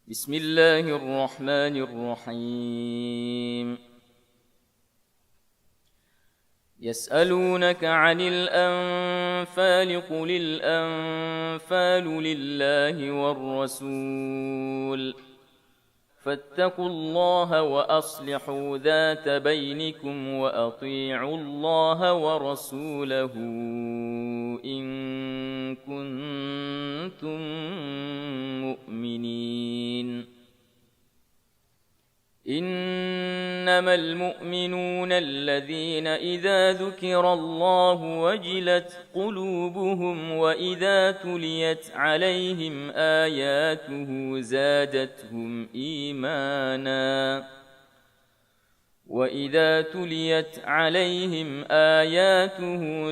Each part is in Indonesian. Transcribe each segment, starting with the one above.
بسم الله الرحمن الرحيم يسألونك عن الأنفال قل الأنفال لله والرسول فاتقوا الله وأصلحوا ذات بينكم وأطيعوا الله ورسوله إن كنتم مؤمنين إنما المؤمنون الذين إذا ذكر الله وجلت قلوبهم وإذا تليت عليهم آياته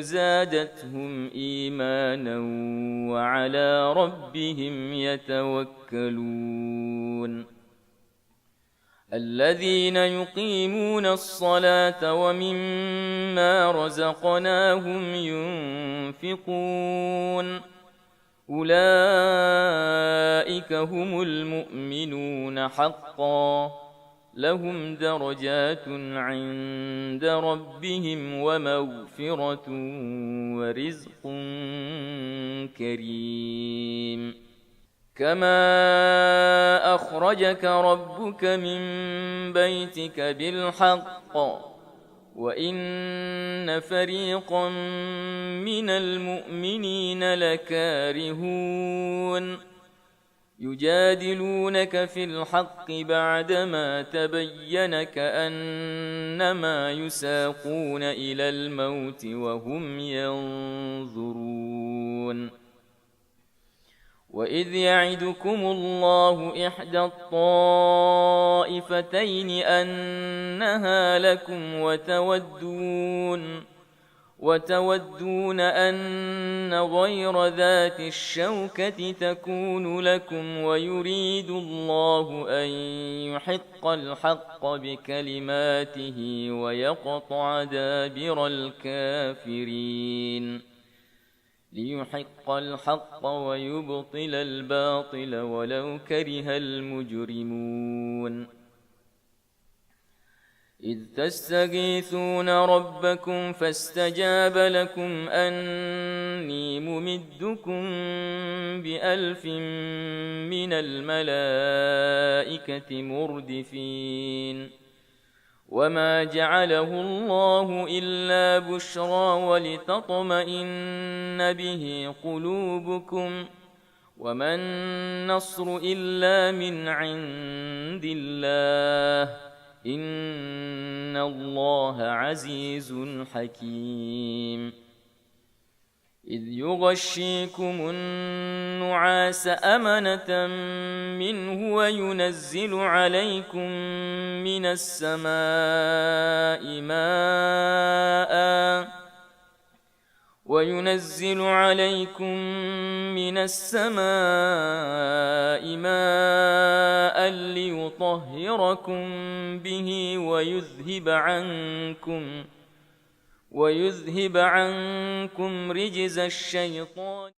زادتهم إيمانا وعلى ربهم يتوكلون الذين يقيمون الصلاة ومما رزقناهم ينفقون أولئك هم المؤمنون حقا لهم درجات عند ربهم ومغفرة ورزق كريم كما أخرجك ربك من بيتك بالحق وإن فريقا من المؤمنين لكارهون يجادلونك في الحق بعدما تبين كأنما يساقون إلى الموت وهم ينظرون وإذ يعدكم الله إحدى الطائفتين أنها لكم وتودون أن غير ذات الشوكة تكون لكم ويريد الله أن يحق الحق بكلماته ويقطع دابر الكافرين ليحق الحق ويبطل الباطل ولو كره المجرمون إذ تستغيثون ربكم فاستجاب لكم أني ممدكم ب1000 من الملائكة مردفين وما جعله الله إلا بشرى ولتطمئن به قلوبكم وما النصر إلا من عند الله إن الله عزيز حكيم إذ يغشيكم النعاس أمنة منه وينزل عليكم من السماء ماء ليطهركم به ويذهب عنكم رجز الشيطان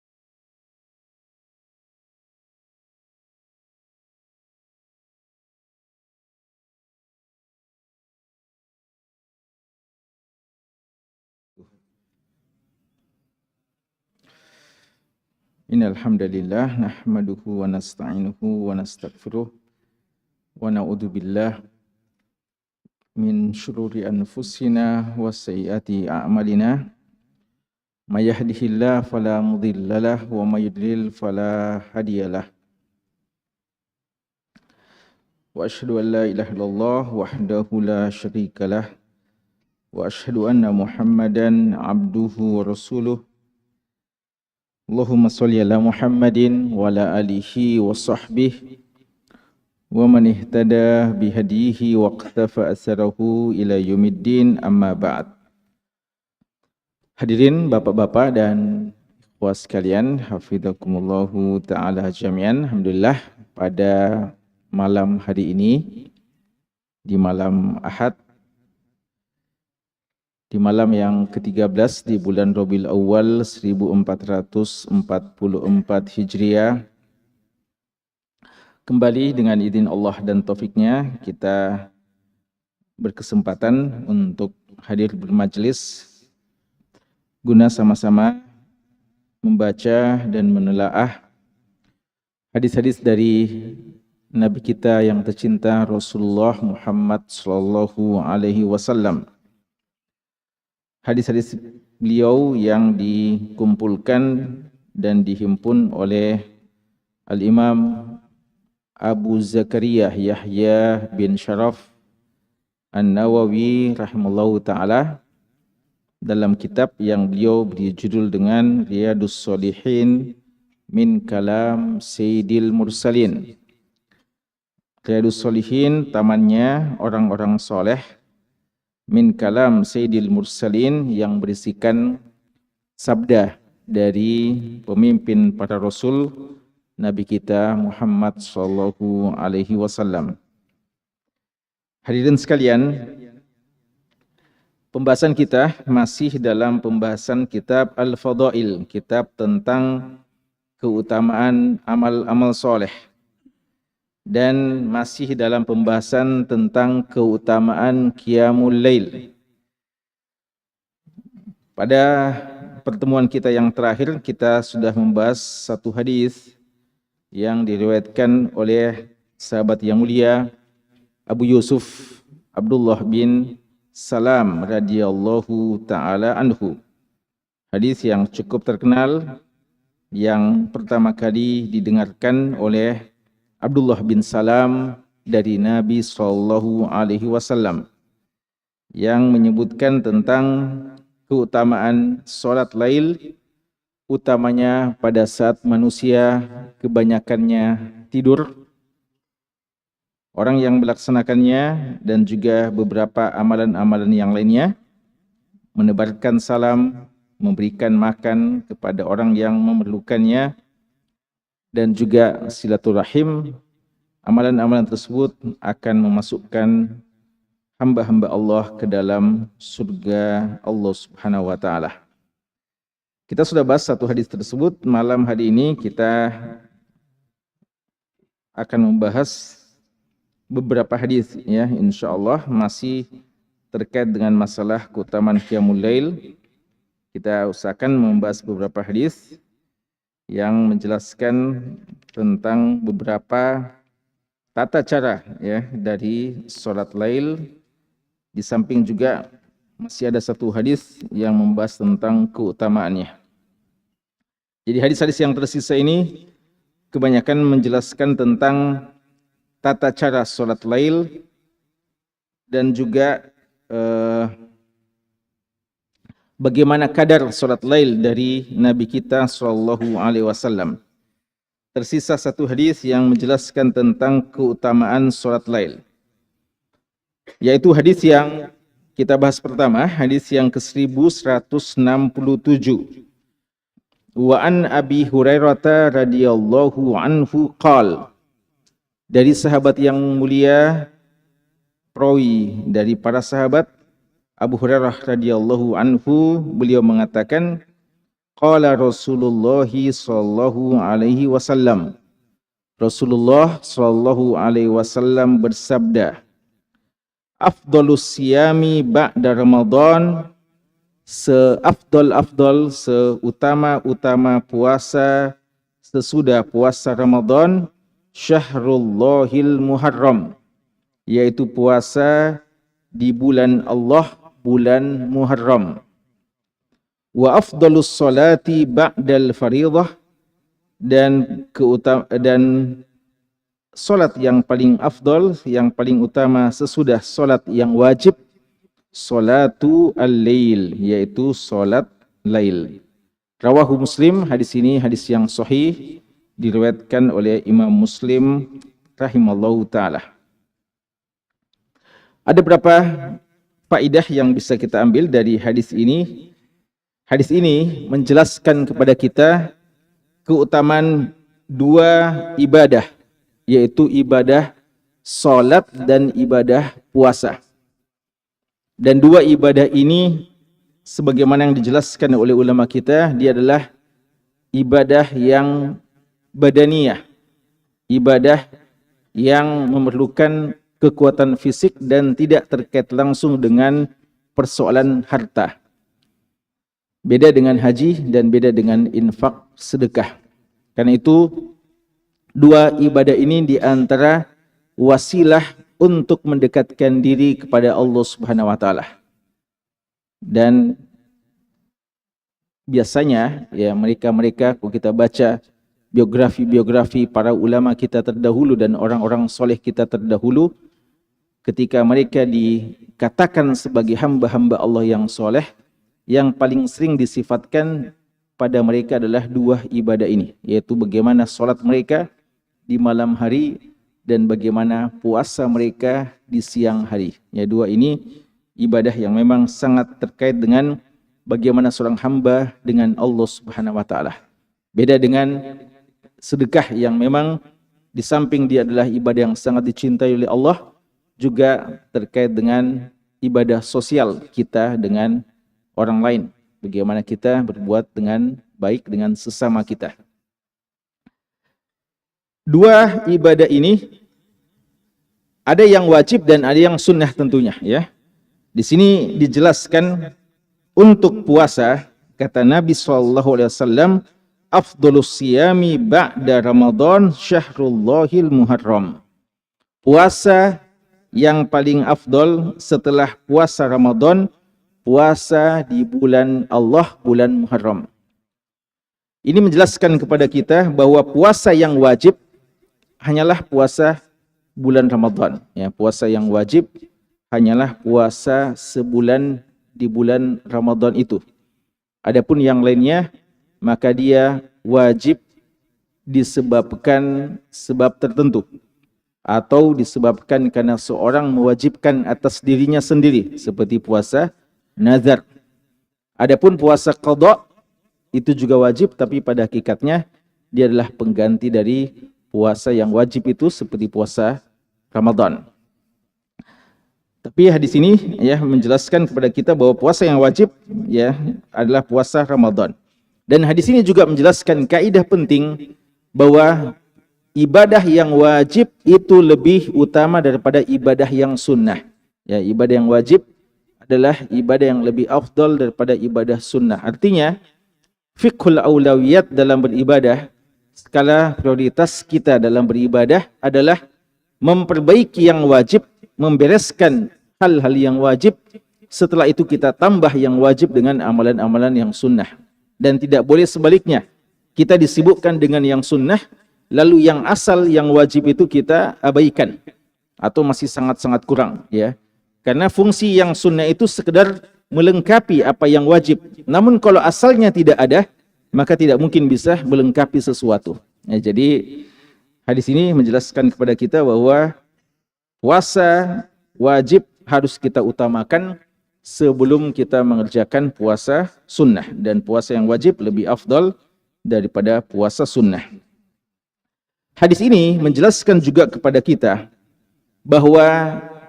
Innal hamdalillah nahmaduhu wa nasta'inuhu wa nastaghfiruh wa na'udzu billah min syururi anfusina wa sayyiati a'malina may yahdihillahu fala mudhillalah wa may yudlil fala hadiyalah wa asyhadu an la ilaha illallah wahdahu la syarikalah wa asyhadu anna Muhammadan abduhu wa rasuluh. Allahumma sholli ala Muhammadin wa ala alihi wa sahbihi wa man ihtada bihadihi wa iqtafa atharahu ila yaumiddin, amma ba'd. Hadirin bapak-bapak dan ikhwah sekalian, hafizakumullahu ta'ala jami'an. Alhamdulillah pada malam hari ini, di malam Ahad, di malam yang ke-13 di bulan Rabiul Awal 1444 Hijriah, Kembali dengan izin Allah dan taufiknya kita berkesempatan untuk hadir bermajelis guna sama-sama membaca dan menelaah hadis-hadis dari Nabi kita yang tercinta Rasulullah Muhammad sallallahu alaihi wasallam. Hadis-hadis beliau yang dikumpulkan dan dihimpun oleh Al-Imam Abu Zakaria Yahya bin Sharaf An-Nawawi rahimallahu ta'ala dalam kitab yang beliau beri judul dengan Riyadus Shalihin min Kalam Sayyidil Mursalin. Riyadus Shalihin, tamannya orang-orang soleh, min Kalam Sayyidil Mursalin, yang berisikan sabda dari pemimpin para rasul Nabi kita Muhammad sallallahu alaihi wasallam. Hadirin sekalian, pembahasan kita masih dalam pembahasan kitab Al-Fadail, kitab tentang keutamaan amal-amal soleh, dan masih dalam pembahasan tentang keutamaan Qiyamul Lail. Pada pertemuan kita yang terakhir kita sudah membahas satu hadis yang diriwayatkan oleh sahabat yang mulia Abu Yusuf Abdullah bin Salam radhiyallahu taala anhu. Hadis yang cukup terkenal yang pertama kali didengarkan oleh Abdullah bin Salam dari Nabi sallallahu alaihi wasallam, yang menyebutkan tentang keutamaan salat lail, utamanya pada saat manusia kebanyakannya tidur, orang yang melaksanakannya, dan juga beberapa amalan-amalan yang lainnya, menebarkan salam, memberikan makan kepada orang yang memerlukannya, dan juga silaturahim. Amalan-amalan tersebut akan memasukkan hamba-hamba Allah ke dalam surga Allah Subhanahu wa taala. Kita sudah bahas satu hadis tersebut. Malam hari ini kita akan membahas beberapa hadis, ya, insyaallah masih terkait dengan masalah keutamaan Qiyamul Lail. Kita usahakan membahas beberapa hadis yang menjelaskan tentang beberapa tata cara, ya, dari salat lail. Di samping juga masih ada satu hadis yang membahas tentang keutamaannya. Jadi hadis-hadis yang tersisa ini kebanyakan menjelaskan tentang tata cara salat lail dan juga bagaimana kadar salat lail dari Nabi kita sallallahu alaihi wasallam. Tersisa satu hadis yang menjelaskan tentang keutamaan salat lail, yaitu hadis yang kita bahas pertama, hadis yang ke-1167. Wa an Abi Hurairah radhiyallahu anhu qala, dari sahabat yang mulia, perawi dari para sahabat, Abu Hurairah radhiyallahu anhu, beliau mengatakan, qala Rasulullah sallallahu alaihi wasallam, Rasulullah sallallahu alaihi wasallam bersabda, afdalus siyami ba'da Ramadan, seafdal-afdal, seutama-utama puasa sesudah puasa Ramadan, Syahrullahil Muharram, yaitu puasa di bulan Allah, bulan Muharram. Wa afdalus salati ba'dal fariḍah, dan salat yang paling afdal, yang paling utama sesudah salat yang wajib, salatu al-lail, yaitu salat lail. Rawahu Muslim, hadis ini hadis yang sahih, diriwayatkan oleh Imam Muslim rahimallahu taala. Ada berapa faedah yang bisa kita ambil dari hadis ini? Hadis ini menjelaskan kepada kita keutamaan dua ibadah, yaitu ibadah salat dan ibadah puasa. Dan dua ibadah ini, sebagaimana yang dijelaskan oleh ulama kita, dia adalah ibadah yang badaniyah, ibadah yang memerlukan kekuatan fisik dan tidak terkait langsung dengan persoalan harta. Beda dengan haji dan beda dengan infak sedekah. Karena itu dua ibadah ini di antara wasilah untuk mendekatkan diri kepada Allah Subhanahu wa taala. Dan biasanya ya mereka-mereka kalau kita baca biografi para ulama kita terdahulu dan orang-orang soleh kita terdahulu, ketika mereka dikatakan sebagai hamba-hamba Allah yang soleh, yang paling sering disifatkan pada mereka adalah dua ibadah ini, yaitu bagaimana sholat mereka di malam hari dan bagaimana puasa mereka di siang hari. Ya, dua ini ibadah yang memang sangat terkait dengan bagaimana seorang hamba dengan Allah Subhanahu wa taala. Beda dengan sedekah yang memang di samping dia adalah ibadah yang sangat dicintai oleh Allah, juga terkait dengan ibadah sosial kita dengan orang lain. Bagaimana kita berbuat dengan baik dengan sesama kita. Dua ibadah ini ada yang wajib dan ada yang sunnah tentunya, ya. Di sini dijelaskan untuk puasa, kata Nabi SAW, afdolus siyami ba'da Ramadan syahrullahil muharram. Puasa yang paling afdol setelah puasa Ramadan, puasa di bulan Allah, bulan Muharram. Ini menjelaskan kepada kita bahwa puasa yang wajib hanyalah puasa bulan Ramadan. Ya, puasa yang wajib hanyalah puasa sebulan di bulan Ramadan itu. Adapun yang lainnya, maka dia wajib disebabkan sebab tertentu, atau disebabkan karena seorang mewajibkan atas dirinya sendiri, seperti puasa nazar. Adapun puasa qadha itu juga wajib, tapi pada hakikatnya dia adalah pengganti dari puasa yang wajib itu, seperti puasa Ramadan. Tapi hadis ini ya menjelaskan kepada kita bahwa puasa yang wajib ya adalah puasa Ramadan. Dan hadis ini juga menjelaskan kaidah penting bahwa ibadah yang wajib itu lebih utama daripada ibadah yang sunnah. Ya, ibadah yang wajib adalah ibadah yang lebih afdal daripada ibadah sunnah. Artinya, fiqhul aulawiyat dalam beribadah, skala prioritas kita dalam beribadah adalah memperbaiki yang wajib, membereskan hal-hal yang wajib, setelah itu kita tambah yang wajib dengan amalan-amalan yang sunnah. Dan tidak boleh sebaliknya, kita disibukkan dengan yang sunnah, lalu yang asal, yang wajib itu kita abaikan, atau masih sangat-sangat kurang, ya. Karena fungsi yang sunnah itu sekedar melengkapi apa yang wajib. Namun kalau asalnya tidak ada, maka tidak mungkin bisa melengkapi sesuatu. Ya, jadi hadis ini menjelaskan kepada kita bahwa puasa wajib harus kita utamakan sebelum kita mengerjakan puasa sunnah. Dan puasa yang wajib lebih afdal daripada puasa sunnah. Hadis ini menjelaskan juga kepada kita bahwa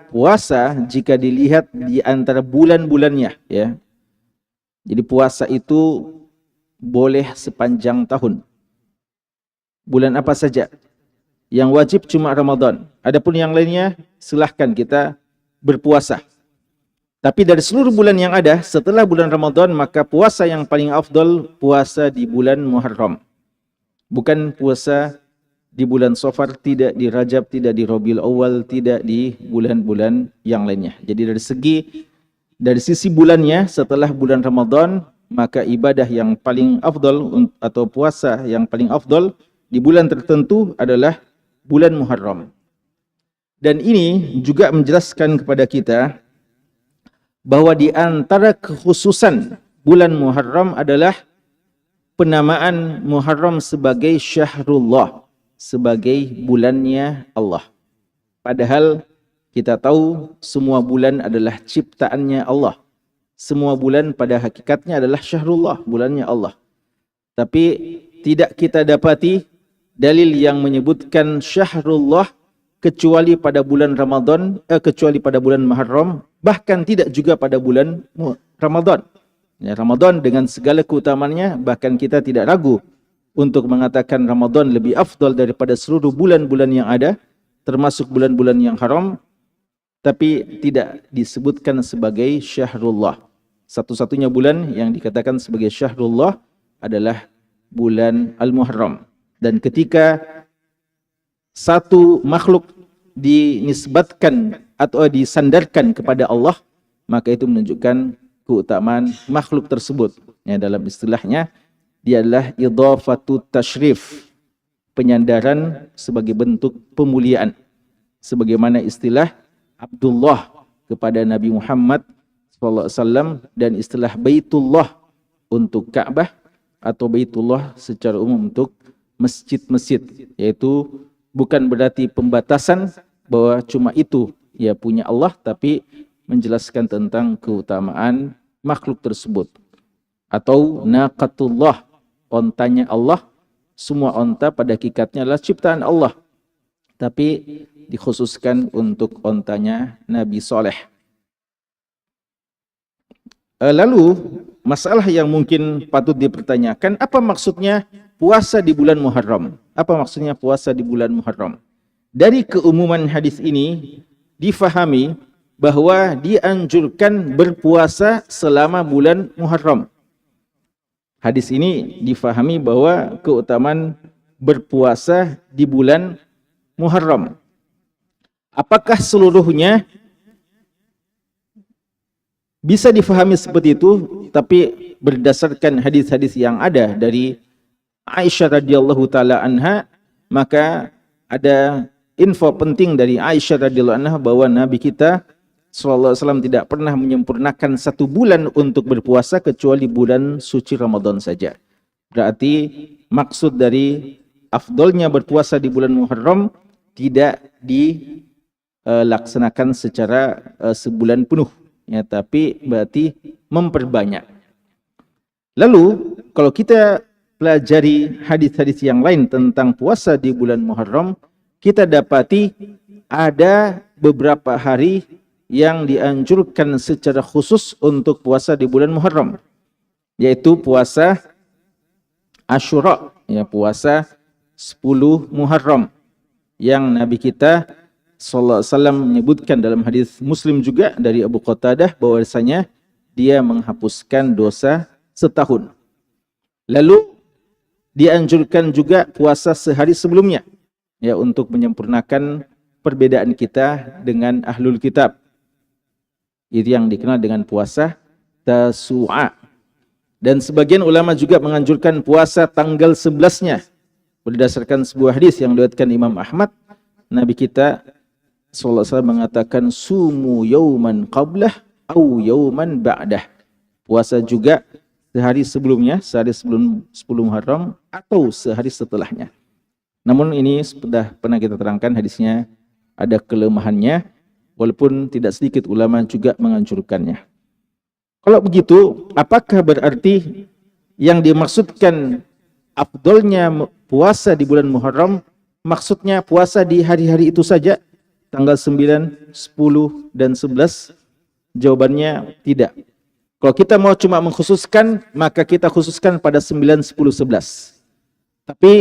puasa jika dilihat di antara bulan-bulannya, ya. Jadi puasa itu boleh sepanjang tahun. Bulan apa saja. Yang wajib cuma Ramadan. Adapun yang lainnya silahkan kita berpuasa. Tapi dari seluruh bulan yang ada setelah bulan Ramadan, maka puasa yang paling afdal puasa di bulan Muharram. Bukan puasa di bulan Safar, tidak di Rajab, tidak di Rabiul Awal, tidak di bulan-bulan yang lainnya. Jadi dari sisi bulannya setelah bulan Ramadan, maka ibadah yang paling afdal atau puasa yang paling afdal di bulan tertentu adalah bulan Muharram. Dan ini juga menjelaskan kepada kita bahwa di antara kekhususan bulan Muharram adalah penamaan Muharram sebagai Syahrullah, sebagai bulannya Allah. Padahal kita tahu semua bulan adalah ciptaannya Allah. Semua bulan pada hakikatnya adalah Syahrullah, bulannya Allah. Tapi tidak kita dapati dalil yang menyebutkan Syahrullah kecuali pada bulan Ramadan, kecuali pada bulan Muharram, bahkan tidak juga pada bulan Ramadan. Ya, Ramadan dengan segala keutamaannya, bahkan kita tidak ragu untuk mengatakan Ramadan lebih afdal daripada seluruh bulan-bulan yang ada. termasuk bulan-bulan yang haram, tapi tidak disebutkan sebagai syahrullah. Satu-satunya bulan yang dikatakan sebagai syahrullah adalah bulan Al-Muharram. Dan ketika satu makhluk dinisbatkan atau disandarkan kepada Allah, maka itu menunjukkan keutamaan makhluk tersebut. Ya, dalam istilahnya, dia adalah idhafatu tashrif, penyandaran sebagai bentuk pemuliaan. Sebagaimana istilah Abdullah kepada Nabi Muhammad SAW dan istilah Baitullah untuk Ka'bah atau Baitullah secara umum untuk masjid-masjid, yaitu bukan berarti pembatasan bahwa cuma itu ya punya Allah, tapi menjelaskan tentang keutamaan makhluk tersebut. Atau naqatullah, ontanya Allah. Semua onta pada hakikatnya adalah ciptaan Allah, tapi dikhususkan untuk ontanya Nabi Saleh. Lalu masalah yang mungkin patut dipertanyakan, apa maksudnya puasa di bulan Muharram? Apa maksudnya puasa di bulan Muharram? Dari keumuman hadis ini difahami bahwa dianjurkan berpuasa selama bulan Muharram. Hadis ini difahami bahwa keutamaan berpuasa di bulan Muharram. Apakah seluruhnya? Bisa difahami seperti itu, tapi berdasarkan hadis-hadis yang ada dari Aisyah radhiyallahu taala anha, maka ada info penting dari Aisyah radhiyallahu anha bahwa Nabi kita sallallahu alaihi wasallam tidak pernah menyempurnakan satu bulan untuk berpuasa kecuali bulan suci Ramadan saja. Berarti maksud dari afdolnya berpuasa di bulan Muharram tidak dilaksanakan secara sebulan penuh, ya, tapi berarti memperbanyak. Lalu kalau kita pelajari hadis-hadis yang lain tentang puasa di bulan Muharram, kita dapati ada beberapa hari yang dianjurkan secara khusus untuk puasa di bulan Muharram, yaitu puasa Asyura, ya, puasa 10 Muharram yang Nabi kita sallallahu alaihi wasallam menyebutkan dalam hadis Muslim juga dari Abu Qatadah bahwasanya dia menghapuskan dosa setahun. Lalu dianjurkan juga puasa sehari sebelumnya, ya, untuk menyempurnakan perbedaan kita dengan ahlul kitab. Itu yang dikenal dengan puasa Tasu'a. Dan sebagian ulama juga menganjurkan puasa tanggal 11-nya. Berdasarkan sebuah hadis yang diriwayatkan Imam Ahmad, Nabi kita sallallahu alaihi wasallam mengatakan sumu yauman qablah au yauman ba'dah. Puasa juga sehari sebelumnya, sehari sebelum 10 Muharram atau sehari setelahnya. Namun ini sudah pernah kita terangkan, hadisnya ada kelemahannya, walaupun tidak sedikit ulama juga menganjurkannya. Kalau begitu, apakah berarti yang dimaksudkan afdolnya puasa di bulan Muharram, maksudnya puasa di hari-hari itu saja, tanggal 9, 10, dan 11? Jawabannya tidak. Kalau kita mau cuma mengkhususkan, maka kita khususkan pada 9, 10, 11. Tapi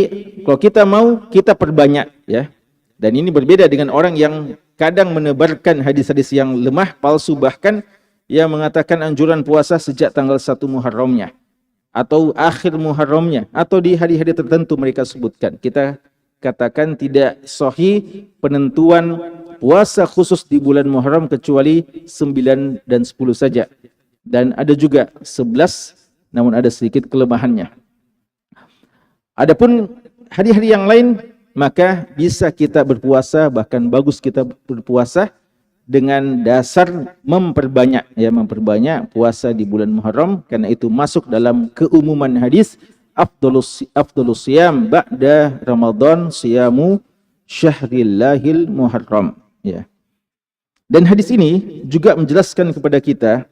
kalau kita mau, kita perbanyak, ya. Dan ini berbeda dengan orang yang kadang menebarkan hadis-hadis yang lemah, palsu, bahkan yang mengatakan anjuran puasa sejak tanggal 1 Muharramnya atau akhir Muharramnya atau di hari-hari tertentu mereka sebutkan. Kita katakan tidak sahih penentuan puasa khusus di bulan Muharram kecuali 9 dan 10 saja. Dan ada juga 11, namun ada sedikit kelemahannya. Adapun hari-hari yang lain, maka bisa kita berpuasa, bahkan bagus kita berpuasa dengan dasar memperbanyak, ya, memperbanyak puasa di bulan Muharram, karena itu masuk dalam keumuman hadis afdhalus siyam ba'da Ramadan siyamu syahrillahil Muharram, ya. Dan hadis ini juga menjelaskan kepada kita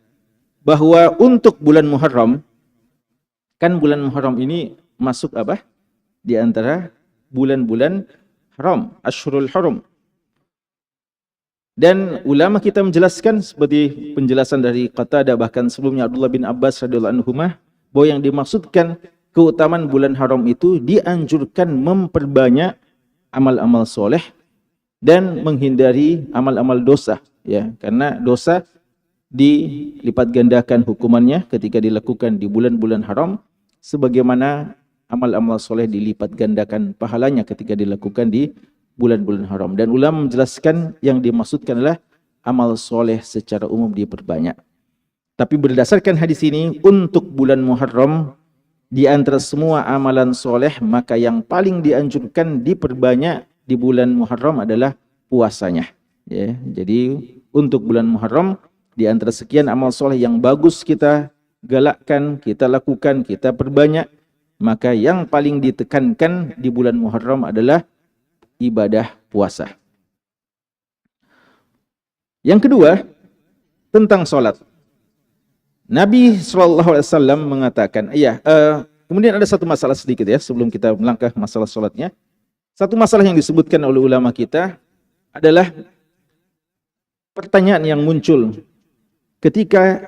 bahwa untuk bulan Muharram, kan bulan Muharram ini masuk apa? Di antara bulan-bulan haram, Ashhurul Hurum. Dan ulama kita menjelaskan seperti penjelasan dari Qatadah, bahkan sebelumnya Abdullah bin Abbas radhiyallahu anhuma, bahwa yang dimaksudkan keutamaan bulan haram itu dianjurkan memperbanyak amal-amal soleh dan menghindari amal-amal dosa, ya, karena dosa dilipat gandakan hukumannya ketika dilakukan di bulan-bulan haram, sebagaimana amal-amal soleh dilipat gandakan pahalanya ketika dilakukan di bulan-bulan haram. Dan ulama menjelaskan yang dimaksudkan adalah amal soleh secara umum diperbanyak. Tapi berdasarkan hadis ini, untuk bulan Muharram, di antara semua amalan soleh, maka yang paling dianjurkan diperbanyak di bulan Muharram adalah puasanya. Ya, jadi untuk bulan Muharram, di antara sekian amal soleh yang bagus kita galakkan, kita lakukan, kita perbanyak, maka yang paling ditekankan di bulan Muharram adalah ibadah puasa. Yang kedua, tentang sholat. Nabi SAW mengatakan, kemudian ada satu masalah sedikit ya, sebelum kita melangkah masalah sholatnya. Satu masalah yang disebutkan oleh ulama kita adalah pertanyaan yang muncul ketika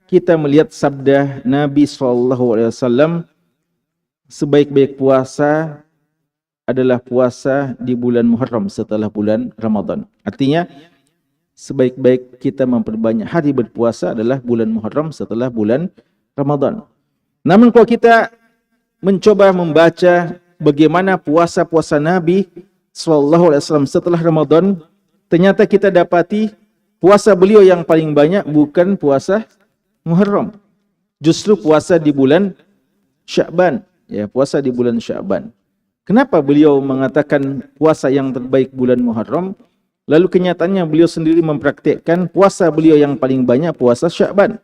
kita melihat sabda Nabi SAW, sebaik-baik puasa adalah puasa di bulan Muharram setelah bulan Ramadan. Artinya, sebaik-baik kita memperbanyak hari berpuasa adalah bulan Muharram setelah bulan Ramadan. Namun kalau kita mencoba membaca bagaimana puasa-puasa Nabi SAW setelah Ramadan, ternyata kita dapati puasa beliau yang paling banyak bukan puasa Muharram. Justru puasa di bulan Sya'ban. Ya, puasa di bulan Sya'ban. Kenapa beliau mengatakan puasa yang terbaik bulan Muharram? Lalu kenyataannya beliau sendiri mempraktikkan puasa beliau yang paling banyak puasa Sya'ban,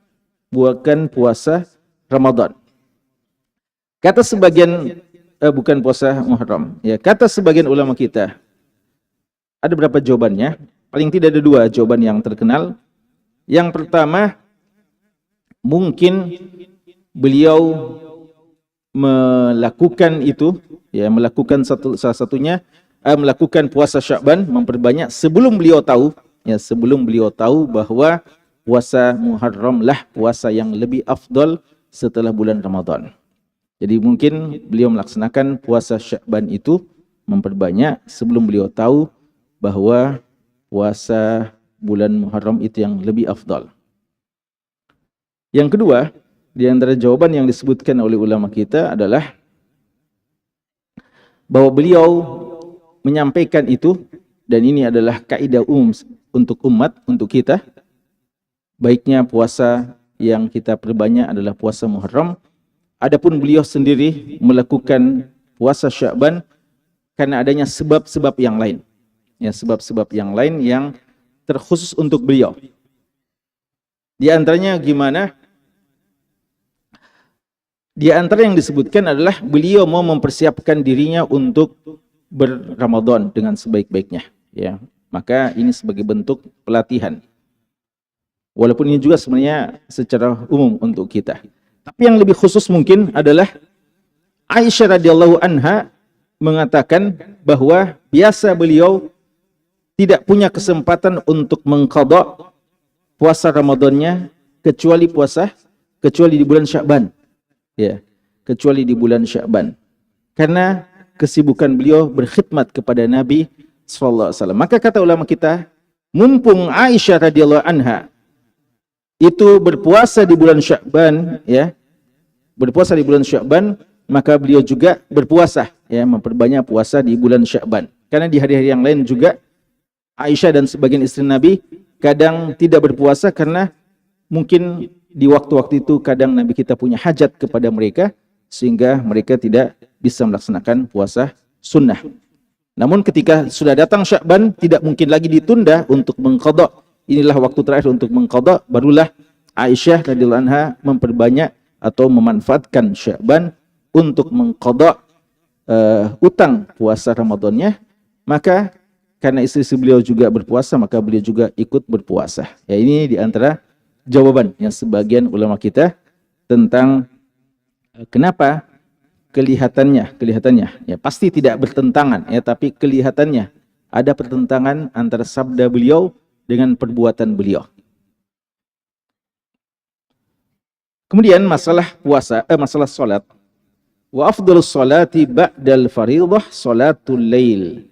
bukan puasa Ramadan. Kata sebagian, bukan puasa Muharram. Ya, kata sebagian ulama kita, ada berapa jawabannya? Paling tidak ada dua jawaban yang terkenal. Yang pertama, mungkin beliau melakukan itu, ya, melakukan salah satunya, melakukan puasa Sya'ban, memperbanyak sebelum beliau tahu, ya, sebelum beliau tahu bahwa puasa Muharram lah puasa yang lebih afdal setelah bulan Ramadan. Jadi mungkin beliau melaksanakan puasa Sya'ban itu memperbanyak sebelum beliau tahu bahwa puasa bulan Muharram itu yang lebih afdal. Yang kedua, di antara jawaban yang disebutkan oleh ulama kita adalah bahwa beliau menyampaikan itu, dan ini adalah kaidah umum untuk umat, untuk kita. Baiknya puasa yang kita perbanyak adalah puasa Muharram. Adapun beliau sendiri melakukan puasa Sya'ban karena adanya sebab-sebab yang lain. Ya, sebab-sebab yang lain yang terkhusus untuk beliau. Di antaranya gimana? Di antara yang disebutkan adalah beliau mau mempersiapkan dirinya untuk berRamadan dengan sebaik-baiknya, ya. Maka ini sebagai bentuk pelatihan. Walaupun ini juga sebenarnya secara umum untuk kita. Tapi yang lebih khusus mungkin adalah Aisyah radhiyallahu anha mengatakan bahwa biasa beliau tidak punya kesempatan untuk mengqadha puasa Ramadannya kecuali di bulan Sya'ban. Ya, kecuali di bulan Sya'ban. Karena kesibukan beliau berkhidmat kepada Nabi SAW. Maka kata ulama kita, mumpung Aisyah radhiyallahu anha itu berpuasa di bulan Sya'ban, ya, berpuasa di bulan Sya'ban, maka beliau juga berpuasa, ya, memperbanyak puasa di bulan Sya'ban. Karena di hari-hari yang lain juga Aisyah dan sebagian istri Nabi kadang tidak berpuasa karena mungkin di waktu-waktu itu kadang Nabi kita punya hajat kepada mereka sehingga mereka tidak bisa melaksanakan puasa sunnah. Namun ketika sudah datang Sya'ban, tidak mungkin lagi ditunda untuk mengqadha. Inilah waktu terakhir untuk mengqadha, barulah Aisyah radhiyallahu anha memperbanyak atau memanfaatkan Sya'ban untuk mengqadha utang puasa Ramadannya. Maka karena istri beliau juga berpuasa, maka beliau juga ikut berpuasa. Ya, ini di antara jawaban yang sebagian ulama kita tentang kenapa kelihatannya ya pasti tidak bertentangan, ya, tapi kelihatannya ada pertentangan antara sabda beliau dengan perbuatan beliau. Kemudian masalah puasa, masalah salat. Wa afdhalus salati ba'dal fariidhah salatul lail.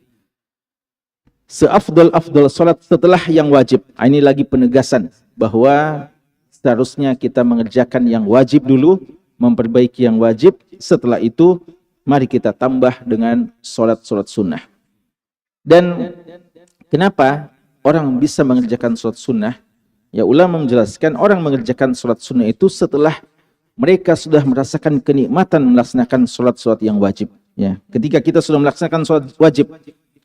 seafdal salat setelah yang wajib. Ini lagi penegasan bahwa seharusnya kita mengerjakan yang wajib dulu, memperbaiki yang wajib. Setelah itu mari kita tambah dengan salat-salat sunnah. Dan kenapa orang bisa mengerjakan salat sunnah? Ya, ulama menjelaskan orang mengerjakan salat sunnah itu setelah mereka sudah merasakan kenikmatan melaksanakan salat-salat yang wajib. Ya, ketika kita sudah melaksanakan salat wajib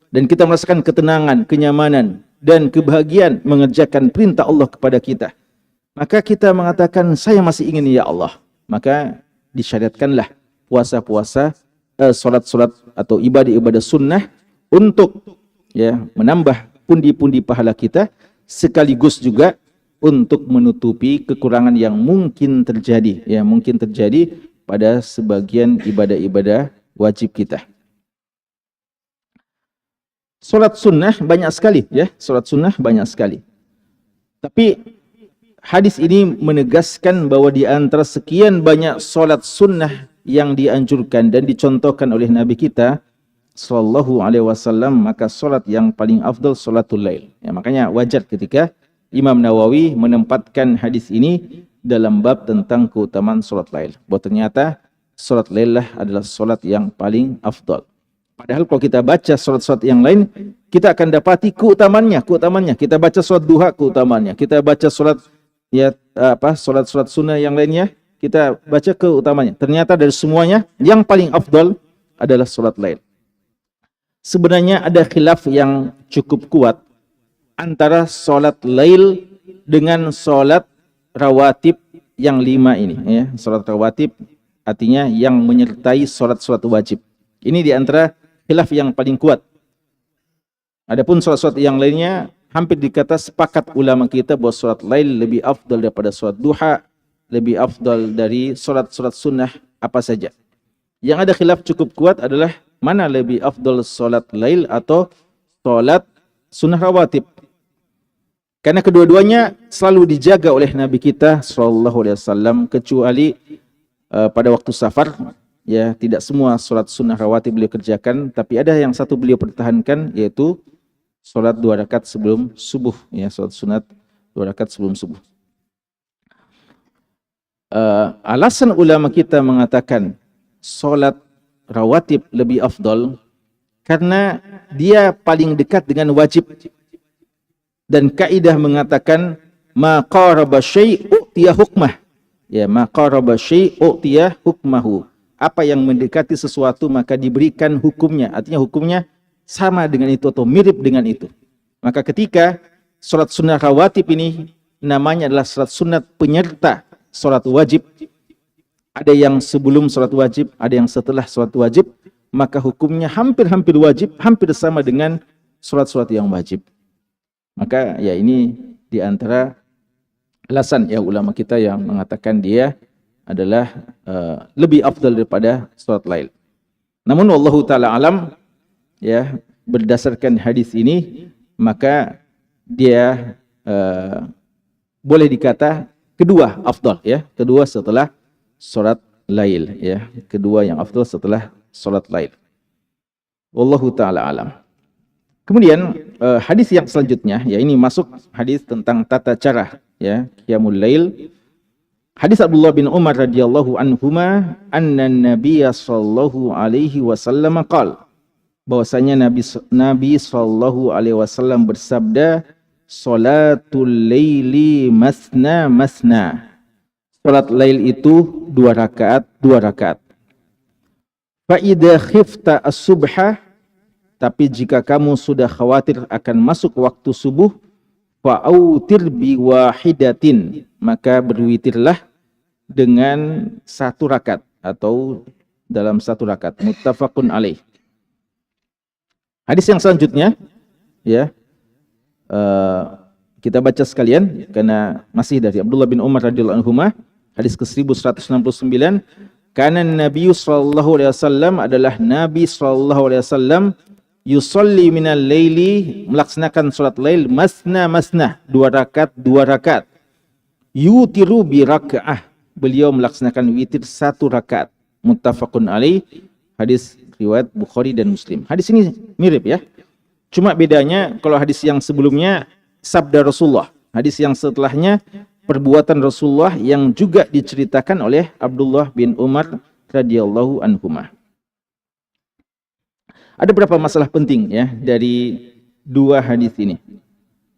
dan kita merasakan ketenangan, kenyamanan, dan kebahagiaan mengerjakan perintah Allah kepada kita, maka kita mengatakan, saya masih ingin ya Allah. Maka disyariatkanlah puasa-puasa, salat-salat atau ibadah-ibadah sunnah untuk ya menambah pundi-pundi pahala kita, sekaligus juga untuk menutupi kekurangan yang mungkin terjadi, ya mungkin terjadi pada sebagian ibadah-ibadah wajib kita. Salat sunnah banyak sekali, ya. Salat sunnah banyak sekali. Tapi hadis ini menegaskan bahwa di antara sekian banyak salat sunnah yang dianjurkan dan dicontohkan oleh Nabi kita sallallahu alaihi wasallam, maka salat yang paling afdal salatul lail. Ya, makanya wajar ketika Imam Nawawi menempatkan hadis ini dalam bab tentang keutamaan salat lail. Bahwa ternyata salat lail adalah salat yang paling afdal. Padahal kalau kita baca salat-salat yang lain, kita akan dapati keutamannya. Kita baca salat duha, keutamannya. Kita baca salat salat sunnah yang lainnya, kita baca keutamannya. Ternyata dari semuanya yang paling afdal adalah salat lail. Sebenarnya ada khilaf yang cukup kuat antara salat lail dengan salat rawatib yang 5 ini, ya. Salat rawatib artinya yang menyertai salat-salat wajib. Ini di antara khilaf yang paling kuat. Adapun salat-salat yang lainnya hampir dikata sepakat ulama kita bahwa salat lail lebih afdal daripada salat duha, lebih afdal dari salat-salat sunnah apa saja. Yang ada khilaf cukup kuat adalah mana lebih afdal, salat lail atau salat sunnah rawatib. Karena kedua-duanya selalu dijaga oleh Nabi kita sallallahu alaihi wasallam, kecuali pada waktu safar. Ya, tidak semua salat sunnah rawatib beliau kerjakan, tapi ada yang satu beliau pertahankan, yaitu salat 2 rakaat sebelum subuh, ya, salat sunat 2 rakaat sebelum subuh. Alasan ulama kita mengatakan salat rawatib lebih afdal karena dia paling dekat dengan wajib. Dan kaidah mengatakan ma qaraba syai'u utiya hukmah. Ya, ma qaraba syai'u utiya hukmahu. Apa yang mendekati sesuatu maka diberikan hukumnya. Artinya hukumnya sama dengan itu atau mirip dengan itu. Maka ketika salat sunnah rawatib ini namanya adalah salat sunat penyerta salat wajib, ada yang sebelum salat wajib, ada yang setelah salat wajib, maka hukumnya hampir-hampir wajib, hampir sama dengan salat-salat yang wajib. Maka ya ini di antara alasan ya ulama kita yang mengatakan dia adalah lebih afdal daripada salat lail. Namun wallahu taala alam, ya, berdasarkan hadis ini maka dia boleh dikata kedua afdal, ya, kedua setelah salat lail, ya, kedua yang afdal setelah salat lail. Wallahu taala alam. Kemudian hadis yang selanjutnya, ya, ini masuk hadis tentang tata cara, ya, qiyamul lail. Hadis Abdullah bin Umar radhiyallahu anhuma anna Nabiya sallallahu alaihi wasallam qala, bahwasanya Nabi sallallahu alaihi wasallam bersabda, salatul laili masna masna. Salat lail itu 2 rakaat, 2 rakaat. Fa idza khifta as-subha, tapi jika kamu sudah khawatir akan masuk waktu subuh, fa'autir bi wahidatin, maka berwitirlah dengan 1 rakaat atau dalam 1 rakaat. Muttafaqun alaih. Hadis yang selanjutnya, ya, kita baca sekalian karena masih dari Abdullah bin Umar radhiyallahu anhuma, hadis ke-1169. Karena Nabi sallallahu alaihi wasallam adalah Nabi sallallahu alaihi wasallam yusalli minal laili, melaksanakan salat lail masna masna, 2 rakaat 2 rakaat. Yutiru bi rakaah, beliau melaksanakan witir 1 rakaat. Muttafaqun alaih, hadis riwayat Bukhari dan Muslim. Hadis ini mirip, ya. Cuma bedanya kalau hadis yang sebelumnya sabda Rasulullah, hadis yang setelahnya perbuatan Rasulullah yang juga diceritakan oleh Abdullah bin Umar radhiyallahu anhuma. Ada beberapa masalah penting ya dari dua hadis ini.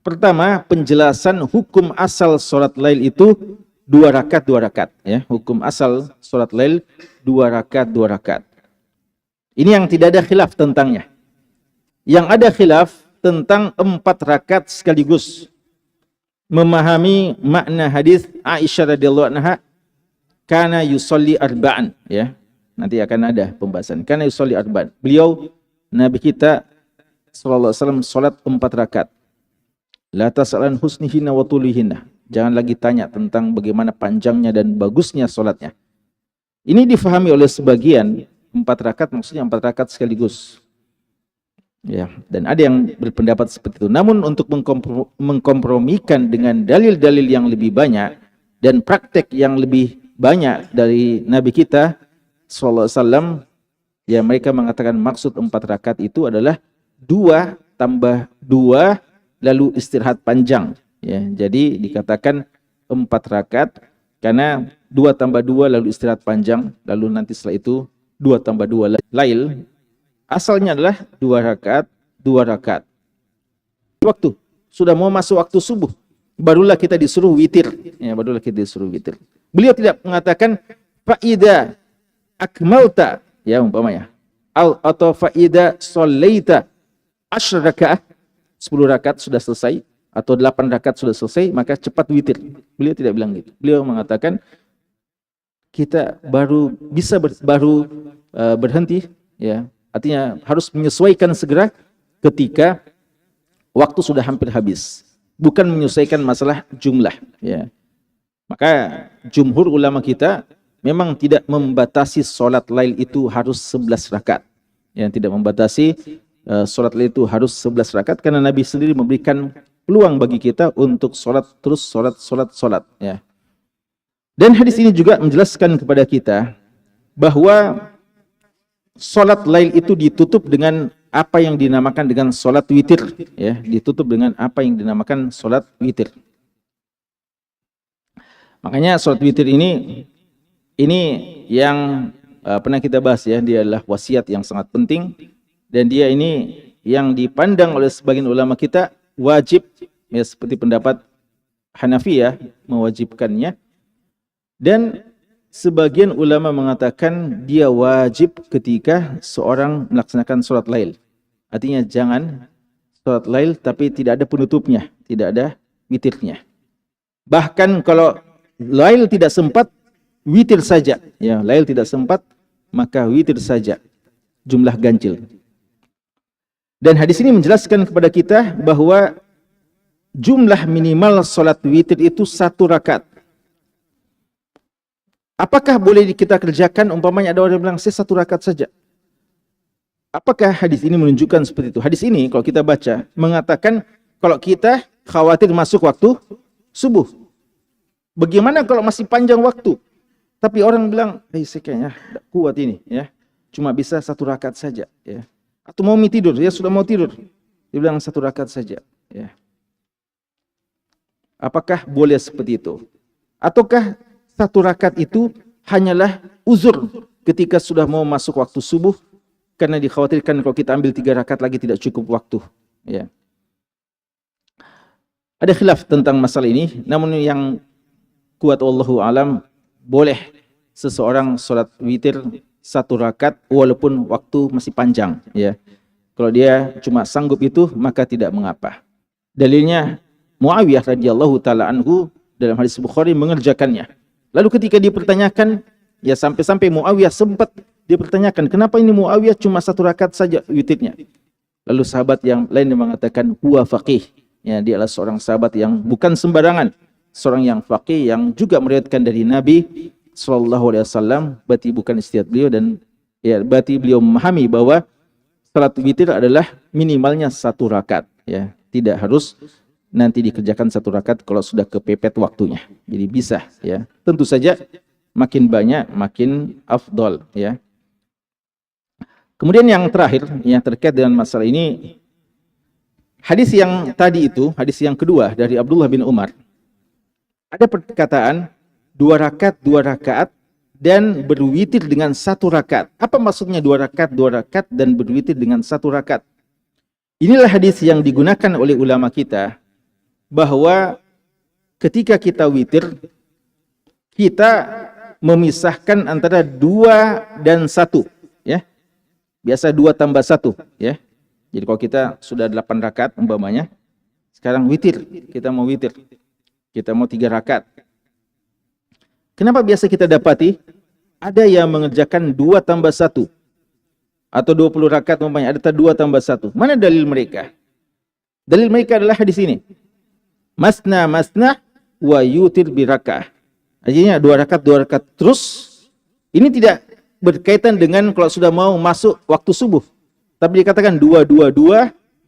Pertama, penjelasan hukum asal salat lail itu 2 rakaat ya. Hukum asal salat lail 2 rakaat. Ini yang tidak ada khilaf tentangnya. Yang ada khilaf tentang 4 rakaat sekaligus. Memahami makna hadis Aisyah radhiyallahu anha, kana yusolli arba'an ya. Nanti akan ada pembahasan. Kana yusolli arba'an. Beliau Nabi kita sallallahu alaihi wasallam salat 4 rakaat. La tas'alan husnihinna wa tulihinna. Jangan lagi tanya tentang bagaimana panjangnya dan bagusnya salatnya. Ini difahami oleh sebagian 4 rakaat maksudnya 4 rakaat sekaligus. Ya, dan ada yang berpendapat seperti itu. Namun untuk mengkompromikan dengan dalil-dalil yang lebih banyak dan praktek yang lebih banyak dari Nabi kita sallallahu alaihi wasallam, ya mereka mengatakan maksud 4 rakaat itu adalah 2 tambah 2 lalu istirahat panjang ya. Jadi dikatakan 4 rakaat karena 2 tambah 2 lalu istirahat panjang, lalu nanti setelah itu 2 tambah 2 lail. Asalnya adalah 2 rakaat. Waktu sudah mau masuk waktu subuh, barulah kita disuruh witir ya, Beliau tidak mengatakan faida akmalta ya umpamanya atau faida sholaita 10 rakaat, 10 rakaat sudah selesai atau 8 rakaat sudah selesai maka cepat witir. Beliau tidak bilang gitu. Beliau mengatakan kita baru bisa berhenti ya. Artinya harus menyesuaikan segera ketika waktu sudah hampir habis. Bukan menyesuaikan masalah jumlah ya. Maka jumhur ulama kita memang tidak membatasi salat lail itu harus 11 rakaat. Yang tidak membatasi salat lail itu harus 11 rakaat karena Nabi sendiri memberikan peluang bagi kita untuk salat terus salat ya. Dan hadis ini juga menjelaskan kepada kita bahwa salat lail itu ditutup dengan apa yang dinamakan dengan salat witir ya, ditutup dengan apa yang dinamakan salat witir. Makanya salat witir ini yang pernah kita bahas ya, dia adalah wasiat yang sangat penting. Dan dia ini yang dipandang oleh sebagian ulama kita wajib ya, seperti pendapat Hanafiyah mewajibkannya, dan sebagian ulama mengatakan dia wajib ketika seorang melaksanakan salat lail. Artinya jangan salat lail tapi tidak ada penutupnya, tidak ada witirnya. Bahkan kalau lail tidak sempat, witir saja ya. Lail tidak sempat maka witir saja, jumlah ganjil. Dan hadis ini menjelaskan kepada kita bahwa jumlah minimal salat witir itu 1 rakaat. Apakah boleh kita kerjakan umpamanya ada orang yang bilang saya 1 rakaat saja? Apakah hadis ini menunjukkan seperti itu? Hadis ini kalau kita baca mengatakan kalau kita khawatir masuk waktu subuh. Bagaimana kalau masih panjang waktu? Tapi orang bilang, saya kayaknya tidak kuat ini ya. Cuma bisa 1 rakaat saja ya. Atau mau tidur, ya sudah mau tidur. Dia bilang 1 rakaat saja ya. Apakah boleh seperti itu? Ataukah 1 rakaat itu hanyalah uzur ketika sudah mau masuk waktu subuh karena dikhawatirkan kalau kita ambil 3 rakaat lagi tidak cukup waktu ya. Ada khilaf tentang masalah ini, namun yang kuat wallahu alam boleh seseorang salat witir 1 rakaat walaupun waktu masih panjang ya. Kalau dia cuma sanggup itu maka tidak mengapa. Dalilnya Muawiyah radhiyallahu taala anhu dalam hadis Bukhari mengerjakannya. Lalu ketika dipertanyakan ya, sampai-sampai Muawiyah sempat dipertanyakan kenapa ini Muawiyah cuma 1 rakaat saja witirnya. Lalu sahabat yang lain mengatakan huwa faqih. Ya, dia adalah seorang sahabat yang bukan sembarangan, seorang yang faqih yang juga meriwayatkan dari Nabi sallallahu alaihi wasallam, berarti bukan ijtihad beliau, dan ya berarti beliau memahami bahwa salat witir adalah minimalnya 1 rakaat ya, tidak harus nanti dikerjakan 1 rakaat kalau sudah kepepet waktunya. Jadi bisa ya. Tentu saja makin banyak makin afdol ya. Kemudian yang terakhir yang terkait dengan masalah ini, hadis yang tadi itu, hadis yang kedua dari Abdullah bin Umar, ada perkataan 2 rakaat dan berwitir dengan 1 rakaat. Apa maksudnya 2 rakaat dan berwitir dengan 1 rakaat? Inilah hadis yang digunakan oleh ulama kita bahwa ketika kita witir, kita memisahkan antara 2 dan 1, ya. Biasa 2 tambah 1, ya. Jadi kalau kita sudah 8 rakaat umpamanya, sekarang witir, kita mau witir. Kita mau 3 rakaat. Kenapa biasa kita dapati ada yang mengerjakan 2 tambah 1 atau 20 rakaat umpamanya, ada 2 tambah 1. Mana dalil mereka? Dalil mereka adalah hadis ini. Masna wa yutir bi raka'ah. Artinya 2 rakaat terus. Ini tidak berkaitan dengan kalau sudah mau masuk waktu subuh. Tapi dikatakan 2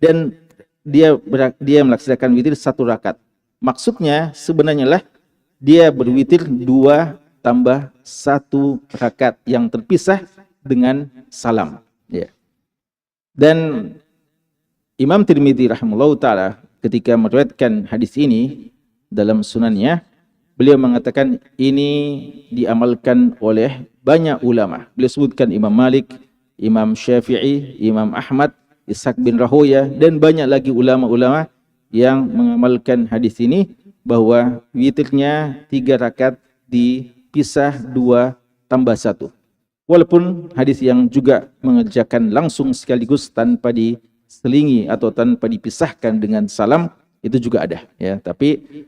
dan dia melaksanakan witir 1 rakaat. Maksudnya sebenarnya lah dia berwitir 2 tambah 1 rakaat yang terpisah dengan salam. Ya. Dan Imam Tirmidzi rahimahullah ta'ala ketika meriwayatkan hadis ini dalam sunannya, beliau mengatakan ini diamalkan oleh banyak ulama. Beliau sebutkan Imam Malik, Imam Syafi'i, Imam Ahmad, Ishaq bin Rahoya, dan banyak lagi ulama-ulama yang mengamalkan hadis ini bahwa witirnya 3 rakaat dipisah 2 tambah 1. Walaupun hadis yang juga mengerjakan langsung sekaligus tanpa diselingi atau tanpa dipisahkan dengan salam itu juga ada, ya. Tapi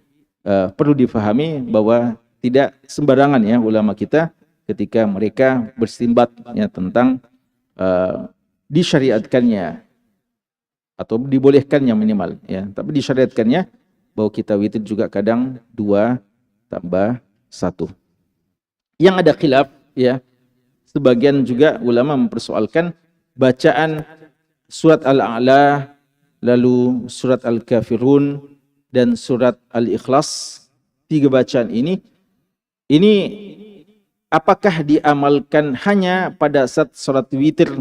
perlu difahami bahwa tidak sembarangan ya ulama kita ketika mereka berstimbat ya tentang disyariatkannya atau dibolehkannya minimal ya, tapi disyariatkannya bahwa kita witir juga kadang 2 tambah 1. Yang ada khilaf ya, sebagian juga ulama mempersoalkan bacaan surat Al-A'la, lalu surat Al-Kafirun dan surat Al-Ikhlas. 3 bacaan ini apakah diamalkan hanya pada saat salat witir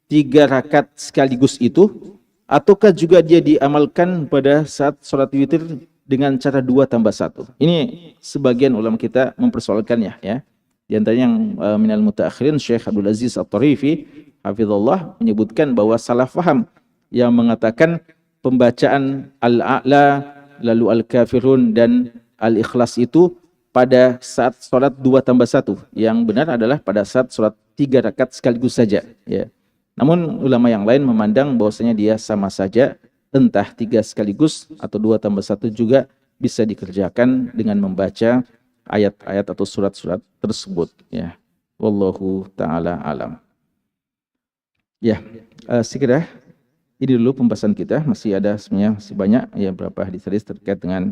3 rakaat sekaligus itu, ataukah juga dia diamalkan pada saat salat witir dengan cara 2 tambah 1? Ini sebagian ulama kita mempersoalkannya ya. Di antaranya yang minal mutaakhirin Syekh Abdul Aziz At-Tarifi hafizallah menyebutkan bahwa salah faham yang mengatakan pembacaan Al-A'la, lalu Al-Kafirun dan Al-Ikhlas itu pada saat sholat 2 tambah 1. Yang benar adalah pada saat sholat 3 rakaat sekaligus saja. Ya. Namun ulama yang lain memandang bahwasanya dia sama saja, entah 3 sekaligus atau 2 tambah 1 juga bisa dikerjakan dengan membaca ayat-ayat atau surat-surat tersebut. Ya. Wallahu ta'ala alam. Ya, sekira ini dulu pembahasan kita. Masih ada sebenarnya masih banyak ya beberapa hadis terkait dengan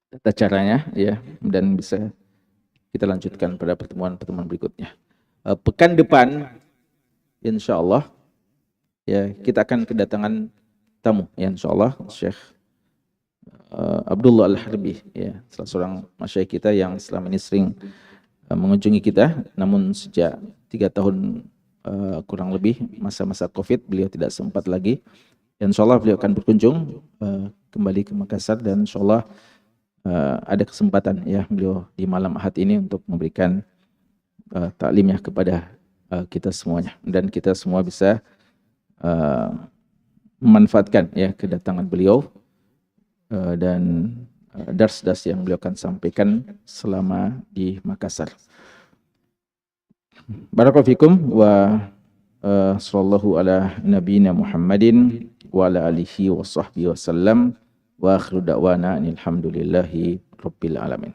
tata caranya ya, dan bisa kita lanjutkan pada pertemuan-pertemuan berikutnya. Pekan depan insyaallah ya kita akan kedatangan tamu ya, insyaallah Syekh Abdullah Al-Harbi ya, salah seorang masyayikh kita yang selama ini sering mengunjungi kita, namun sejak 3 tahun kurang lebih masa-masa Covid beliau tidak sempat lagi. Insyaallah beliau akan berkunjung kembali ke Makassar, dan insyaallah ada kesempatan ya beliau di malam Ahad ini untuk memberikan taklimnya kepada kita semuanya, dan kita semua bisa memanfaatkan ya kedatangan beliau dan dars-dars yang beliau akan sampaikan selama di Makassar. Barakallahu fikum wa sallallahu ala nabiyina Muhammadin wa ala alihi wa sahbihi wasallam wa akhiru da'wana alhamdulillahi rabbil alamin.